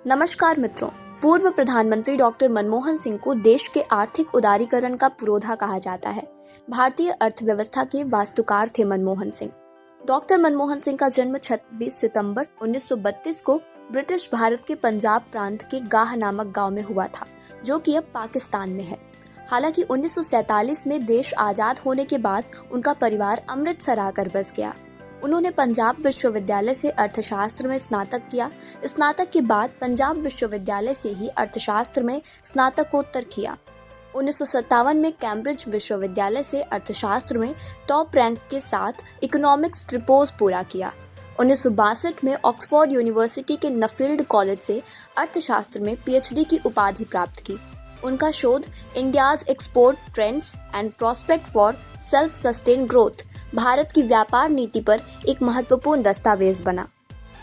नमस्कार मित्रों। पूर्व प्रधानमंत्री डॉक्टर मनमोहन सिंह को देश के आर्थिक उदारीकरण का पुरोधा कहा जाता है। भारतीय अर्थव्यवस्था के वास्तुकार थे मनमोहन सिंह। डॉक्टर मनमोहन सिंह का जन्म 26 सितंबर 1932 को ब्रिटिश भारत के पंजाब प्रांत के गाह नामक गांव में हुआ था, जो कि अब पाकिस्तान में है। हालांकि 1947 में देश आजाद होने के बाद उनका परिवार अमृतसर आकर बस गया। उन्होंने पंजाब विश्वविद्यालय से अर्थशास्त्र में स्नातक किया। स्नातक के बाद पंजाब विश्वविद्यालय से ही अर्थशास्त्र में स्नातकोत्तर किया। 1957 में कैम्ब्रिज विश्वविद्यालय से अर्थशास्त्र में टॉप रैंक के साथ इकोनॉमिक्स ट्रिपोज पूरा किया। 1962 में ऑक्सफोर्ड यूनिवर्सिटी के नफील्ड कॉलेज से अर्थशास्त्र में पीएचडी की उपाधि प्राप्त की। उनका शोध India's export trends and prospect for self sustain growth Bharat की व्यापार नीति पर एक महत्वपूर्ण दस्तावेज बना।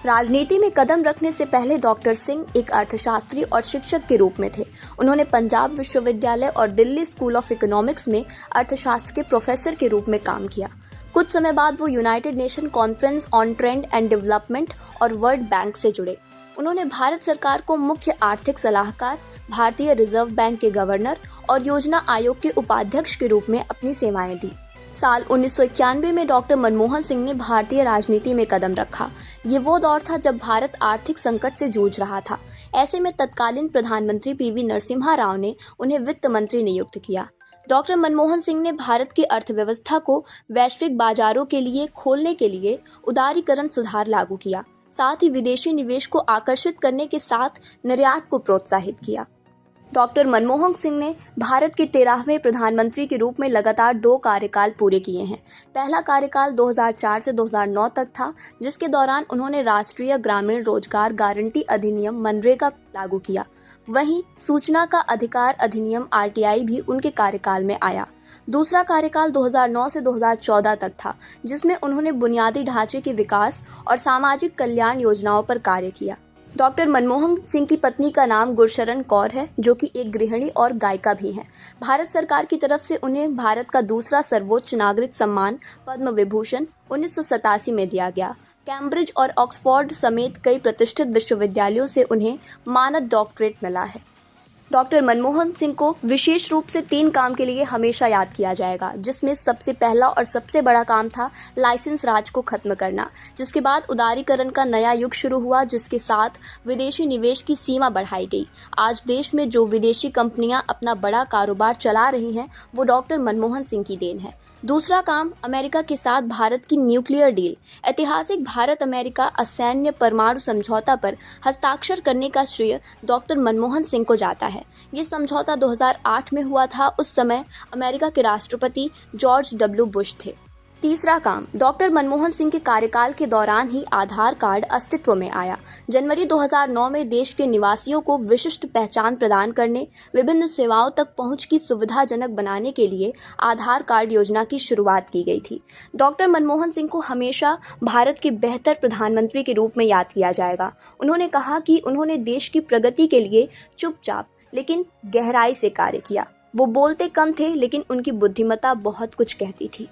राजनीति में कदम रखने से पहले डॉक्टर सिंह एक अर्थशास्त्री और शिक्षक के रूप में थे। उन्होंने पंजाब विश्वविद्यालय और दिल्ली स्कूल ऑफ इकोनॉमिक्स में अर्थशास्त्र के प्रोफेसर के रूप में काम किया। कुछ समय बाद वो United nation conference on trend and development और वर्ल्ड बैंक से जुड़े। उन्होंने भारत सरकार को मुख्य आर्थिक सलाहकार, भारतीय रिजर्व बैंक के गवर्नर और योजना आयोग के उपाध्यक्ष के रूप में अपनी सेवाएं दी। साल 1991 में डॉक्टर मनमोहन सिंह ने भारतीय राजनीति में कदम रखा। ये वो दौर था जब भारत आर्थिक संकट से जूझ रहा था। ऐसे में तत्कालीन प्रधानमंत्री पीवी नरसिम्हा राव ने उन्हें वित्त मंत्री नियुक्त किया। डॉक्टर मनमोहन सिंह ने भारत की अर्थव्यवस्था को वैश्विक बाजारों के लिए खोलने के लिए उदारीकरण सुधार लागू किया। साथ ही विदेशी निवेश को आकर्षित करने के साथ निर्यात को प्रोत्साहित किया। डॉक्टर मनमोहन सिंह ने भारत के 13वें प्रधानमंत्री के रूप में लगातार 2 कार्यकाल पूरे किए हैं। पहला कार्यकाल 2004 से 2009 तक था, जिसके दौरान उन्होंने राष्ट्रीय ग्रामीण रोजगार गारंटी अधिनियम मनरेगा लागू किया। वहीं सूचना का अधिकार अधिनियम आरटीआई भी उनके कार्यकाल में आया। दूसरा कार्यकाल 2009 से 2014 तक था, जिसमें उन्होंने बुनियादी ढांचे के विकास और सामाजिक कल्याण योजनाओं पर कार्य किया। डॉक्टर मनमोहन सिंह की पत्नी का नाम गुरशरण कौर है, जो कि एक गृहिणी और गायिका भी हैं। भारत सरकार की तरफ से उन्हें भारत का दूसरा सर्वोच्च नागरिक सम्मान पद्म विभूषण 1987 में दिया गया। कैम्ब्रिज और ऑक्सफोर्ड समेत कई प्रतिष्ठित विश्वविद्यालयों से उन्हें मानद डॉक्टरेट मिला है। डॉक्टर मनमोहन सिंह को विशेष रूप से 3 काम के लिए हमेशा याद किया जाएगा, जिसमें सबसे पहला और सबसे बड़ा काम था लाइसेंस राज को खत्म करना, जिसके बाद उदारीकरण का नया युग शुरू हुआ, जिसके साथ विदेशी निवेश की सीमा बढ़ाई गई। आज देश में जो विदेशी कंपनियां अपना बड़ा कारोबार चला रही हैं, वो डॉक्टर मनमोहन सिंह की देन है। दूसरा काम अमेरिका के साथ भारत की न्यूक्लियर डील। ऐतिहासिक भारत अमेरिका असैन्य परमाणु समझौता पर हस्ताक्षर करने का श्रेय डॉक्टर मनमोहन सिंह को जाता है। ये समझौता 2008 में हुआ था। उस समय अमेरिका के राष्ट्रपति जॉर्ज डब्ल्यू बुश थे। तीसरा काम डॉक्टर मनमोहन सिंह के कार्यकाल के दौरान ही आधार कार्ड अस्तित्व में आया। जनवरी 2009 में देश के निवासियों को विशिष्ट पहचान प्रदान करने, विभिन्न सेवाओं तक पहुंच की सुविधाजनक बनाने के लिए आधार कार्ड योजना की शुरुआत की गई थी। डॉक्टर मनमोहन सिंह को हमेशा भारत के बेहतर प्रधानमंत्री के रूप में याद किया जाएगा। उन्होंने कहा कि उन्होंने देश की प्रगति के लिए चुपचाप लेकिन गहराई से कार्य किया। वो बोलते कम थे, लेकिन उनकी बुद्धिमत्ता बहुत कुछ कहती थी।